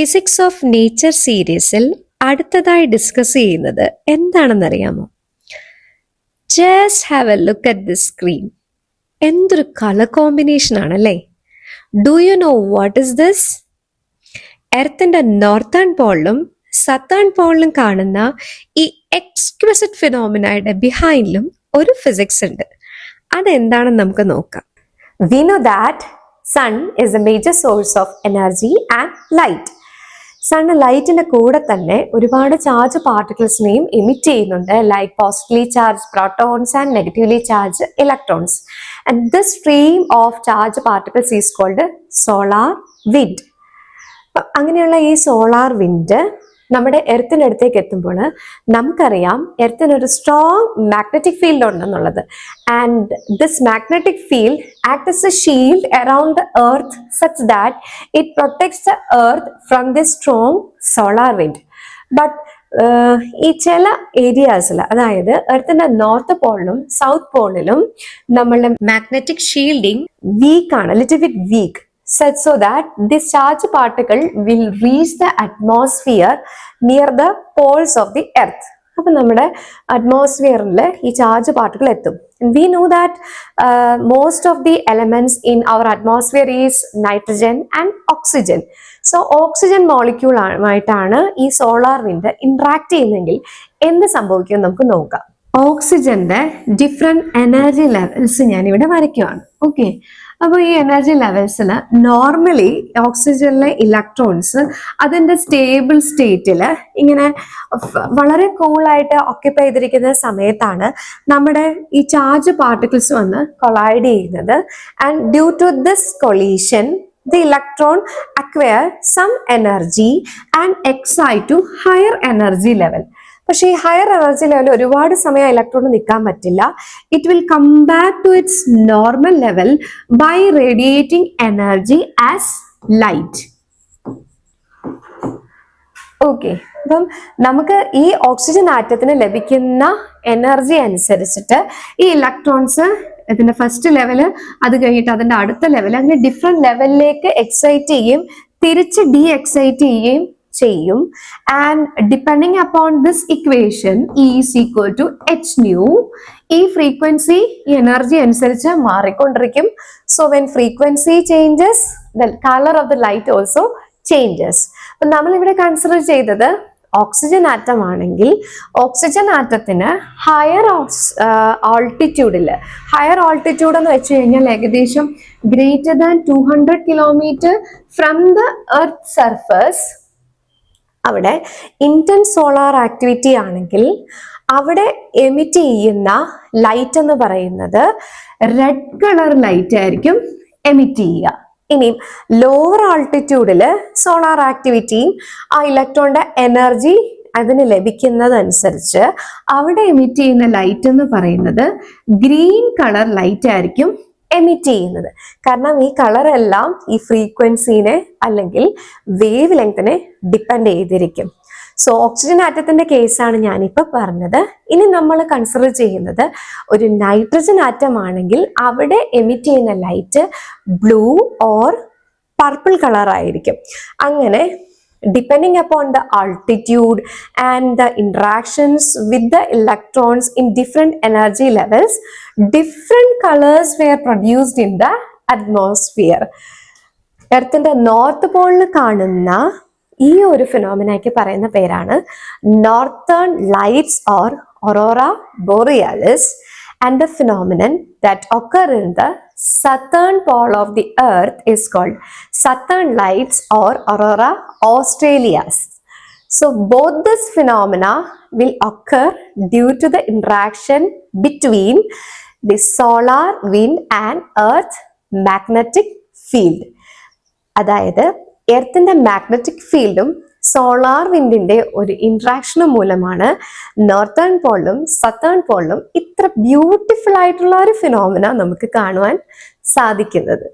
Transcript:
Physics of nature സീരീസിൽ അടുത്തതായി discuss ചെയ്യുന്നത് എന്താണെന്നറിയാമോ? Just have a look at this screen. എന്തൊരു കളർ കോമ്പിനേഷൻ ആണല്ലേ? Do you know what is this? എർത്തിന്റെ നോർത്തേൺ പോളിലും സത്തേൺ പോളിലും കാണുന്ന ഈ എക്സ്ക്വിസിറ്റ് ഫിനോമിനയുടെ ബിഹൈൻഡിലും ഒരു ഫിസിക്സ് ഉണ്ട്. അതെന്താണെന്ന് നമുക്ക് നോക്കാം. We know that sun is a major source of energy and light. Sun ലൈറ്റിന്റെ കൂടെ തന്നെ ഒരുപാട് ചാർജ് പാർട്ടിക്കിൾസിനെയും എമിറ്റ് ചെയ്യുന്നുണ്ട്, like positively charge protons and negatively charge electrons. And this stream of charge particles is called solar wind. അങ്ങനെയുള്ള ഈ solar wind നമ്മുടെ എർത്തിനടുത്തേക്ക് എത്തുമ്പോൾ നമുക്കറിയാം എർത്തിനൊരു സ്ട്രോങ് മാഗ്നറ്റിക് ഫീൽഡ് ഉണ്ടെന്നുള്ളത്. And this magnetic field act as a shield around the earth such that it protects the earth from this strong solar wind. But ഈ ചില ഏരിയാസിൽ, അതായത് എർത്തിന്റെ നോർത്ത് പോളിലും സൗത്ത് പോളിലും നമ്മളുടെ മാഗ്നറ്റിക് ഷീൽഡിങ് വീക്കാണ്, little bit weak, such so that this charged particle will reach the atmosphere near the poles of the earth. അപ്പോൾ നമ്മുടെ അറ്റ്മോസ്ഫിയറിൽ ഈ charge particle എത്തും. We know that most of the elements in our atmosphere is nitrogen and oxygen. So oxygen molecule ആയിട്ടാണ് ഈ solar wind interact ചെയ്യുന്നതെങ്കിൽ എന്ത് സംഭവിക്കും നമുക്ക് നോക്കാം. ഓക്സിജന്റെ ഡിഫറെന്റ് എനർജി ലെവൽസ് ഞാൻ ഇവിടെ വരയ്ക്കുവാണ്. ഓക്കെ, അപ്പോൾ ഈ എനർജി ലെവൽസിൽ നോർമലി ഓക്സിജനിലെ ഇലക്ട്രോൺസ് അതിൻ്റെ സ്റ്റേബിൾ സ്റ്റേറ്റിൽ ഇങ്ങനെ വളരെ കൂളായിട്ട് ഓക്യുപ്പൈ ചെയ്തിരിക്കുന്ന സമയത്താണ് നമ്മുടെ ഈ ചാർജ് പാർട്ടിക്കിൾസ് വന്ന് കൊളൈഡ് ചെയ്യുന്നത്. And due to this collision the electron acquire some energy and excite to higher energy level. പക്ഷേ ഈ ഹയർ എനർജി ലെവൽ ഒരുപാട് സമയം ഇലക്ട്രോൺ നിൽക്കാൻ പറ്റില്ല. It will come back to its normal level by radiating energy as light. Okay, അപ്പം നമുക്ക് ഈ oxygen ആറ്റത്തിന് ലഭിക്കുന്ന എനർജി അനുസരിച്ചിട്ട് ഈ ഇലക്ട്രോൺസ് ഇതിന്റെ ഫസ്റ്റ് ലെവല്, അത് കഴിഞ്ഞിട്ട് അതിന്റെ അടുത്ത ലെവൽ, അങ്ങനെ ഡിഫറെന്റ് ലെവലിലേക്ക് എക്സൈറ്റ് ചെയ്യും, തിരിച്ച് ഡി എക്സൈറ്റ് ചെയ്യുകയും ചെയ്യും. And depending upon this equation is equal to h nu. ഈ ഫ്രീക്വൻസി ഈ എനർജി അനുസരിച്ച് മാറിക്കൊണ്ടിരിക്കും. So when frequency changes the colour of the light also changes. അപ്പൊ നമ്മൾ ഇവിടെ കൺസിഡർ ചെയ്തത് ഓക്സിജൻ ആറ്റം ആണെങ്കിൽ ഓക്സിജൻ ആറ്റത്തിന് ഹയർ ആൾട്ടിറ്റ്യൂഡിൽ, ഹയർ ആൾട്ടിറ്റ്യൂഡ് എന്ന് വെച്ച് കഴിഞ്ഞാൽ ഏകദേശം greater than 200 kilometre from the earth surface, അവിടെ ഇന്റൻസ് സോളാർ ആക്ടിവിറ്റി ആണെങ്കിൽ അവിടെ എമിറ്റ് ചെയ്യുന്ന ലൈറ്റ് എന്ന് പറയുന്നത് റെഡ് കളർ ലൈറ്റ് ആയിരിക്കും എമിറ്റ് ചെയ്യുക. ഇനിയും ലോവർ ആൾട്ടിറ്റ്യൂഡിൽ സോളാർ ആക്ടിവിറ്റിയും ആ ഇലക്ട്രോണിന്റെ എനർജി അതിന് ലഭിക്കുന്നതനുസരിച്ച് അവിടെ എമിറ്റ് ചെയ്യുന്ന ലൈറ്റ് എന്ന് പറയുന്നത് ഗ്രീൻ കളർ ലൈറ്റ് ആയിരിക്കും എമിറ്റ് ചെയ്യുന്നത്. കാരണം ഈ കളർ എല്ലാം ഈ ഫ്രീക്വൻസിനെ അല്ലെങ്കിൽ വേവ് ലെങ്തിനെ ഡിപ്പെൻഡ് ചെയ്തിരിക്കും. സോ ഓക്സിജൻ ആറ്റത്തിന്റെ കേസാണ് ഞാനിപ്പോൾ പറഞ്ഞത്. ഇനി നമ്മൾ കൺസിഡർ ചെയ്യുന്നത് ഒരു നൈട്രജൻ ആറ്റം ആണെങ്കിൽ അവിടെ എമിറ്റ് ചെയ്യുന്ന light blue or purple colour ആയിരിക്കും. അങ്ങനെ depending upon the altitude and the interactions with the electrons in different energy levels, different colors were produced in the atmosphere. എർത്തിന്റെ നോർത്ത് പോളിൽ കാണുന്ന ഈ ഒരു ഫിനോമിനയ്ക്ക് പറയുന്ന പേരാണ് northern lights or aurora borealis. And the phenomenon that occur in the southern pole of the earth is called southern lights or aurora australis. So both this phenomena will occur due to the interaction between the solar wind and earth magnetic field. അതായത് എർത്തിന്റെ magnetic ഫീൽഡും solar വിൻഡിന്റെ ഒരു ഇന്ററാക്ഷനും മൂലമാണ് northern പോളിലും southern പോളിലും ഇത്ര beautiful ആയിട്ടുള്ള ഒരു phenomena നമുക്ക് കാണുവാൻ സാധിക്കുന്നത്.